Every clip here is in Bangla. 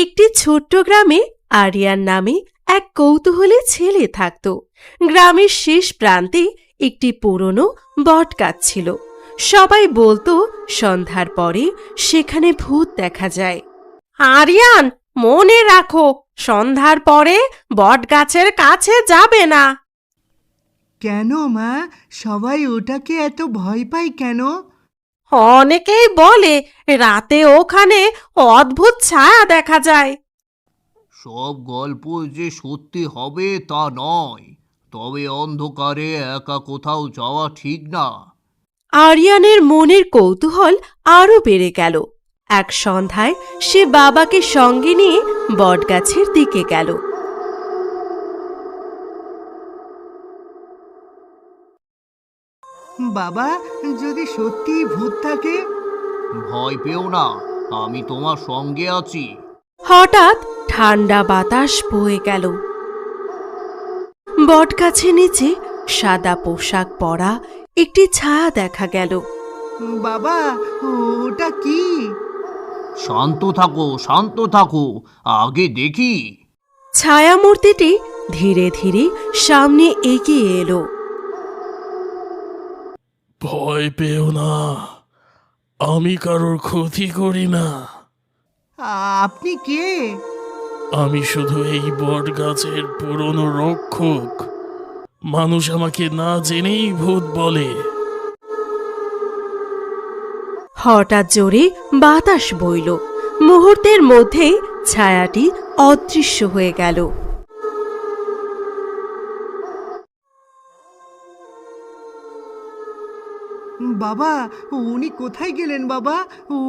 একটি ছোট্ট গ্রামে আরিয়ান নামে এক কৌতূহলী ছেলে থাকত। গ্রামের শেষ প্রান্তে একটি পুরনো বটগাছ ছিল। সবাই বলতো সন্ধ্যার পরে সেখানে ভূত দেখা যায়। আরিয়ান, মনে রাখো, সন্ধ্যার পরে বটগাছের কাছে যাবে না। কেন মা, সবাই ওটাকে এত ভয় পায় কেন? অনেকেই বলে রাতে ওখানে অদ্ভুত ছায়া দেখা যায়। সব গল্প যে সত্যি হবে তা নয়, তবে অন্ধকারে একা কোথাও যাওয়া ঠিক না। আরিয়ানের মনের কৌতূহল আরো বেড়ে গেল। এক সন্ধ্যায় সে বাবাকে সঙ্গে নিয়ে বটগাছের দিকে গেল। বাবা, যদি সত্যি ভূত থাকে? ভয় পেও না, আমি তোমার সঙ্গে আছি। হঠাৎ ঠান্ডা বাতাস বয়ে গেল। বটগাছের নিচে সাদা পোশাক পরা একটি ছায়া দেখা গেল। বাবা, ওটা কি? শান্ত থাকো, শান্ত থাকো, আগে দেখি। ছায়ামূর্তিটি ধীরে ধীরে সামনে এগিয়ে এলো। ভয় পেও না, আমি কারোর ক্ষতি করি না। আপনি কে? আমি শুধু এই বট গাছের পুরনো রক্ষক। মানুষ আমাকে না জেনেই ভূত বলে। হঠাৎ জোরে বাতাস বইল। মুহূর্তের মধ্যেই ছায়াটি অদৃশ্য হয়ে গেল। বাবা, উনি কোথায় গেলেন? বাবা,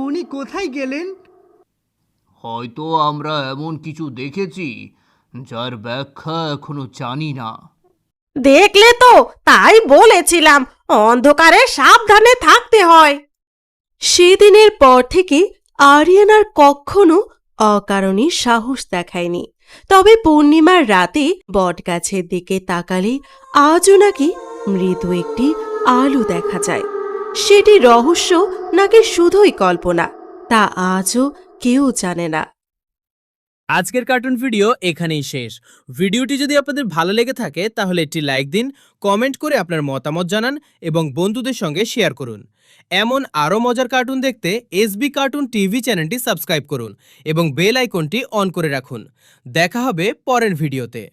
উনি কোথায় গেলেন? হয়তো আমরা এমন কিছু দেখেছি যার ব্যাখ্যা এখনো জানি না। দেখলে তো, তাই বলেছিলাম অন্ধকারে সাবধানে থাকতে হয়। সেদিনের পর থেকে আরিয়ান আর কখনো অকারণে সাহস দেখায়নি। তবে পূর্ণিমার রাতে বটগাছের দিকে তাকালে আজও নাকি মৃদু একটি আলো দেখা যায়। সেটি রহস্য নাকি শুধুই কল্পনা, তা আজও কেউ জানে না। আজকের কার্টুন ভিডিও এখানেই শেষ। ভিডিওটি যদি আপনাদের ভালো লেগে থাকে তাহলে একটি লাইক দিন, কমেন্ট করে আপনার মতামত জানান এবং বন্ধুদের সঙ্গে শেয়ার করুন। এমন আরও মজার কার্টুন দেখতে এসবি কার্টুন টিভি চ্যানেলটি সাবস্ক্রাইব করুন এবং বেল আইকনটি অন করে রাখুন। দেখা হবে পরের ভিডিওতে।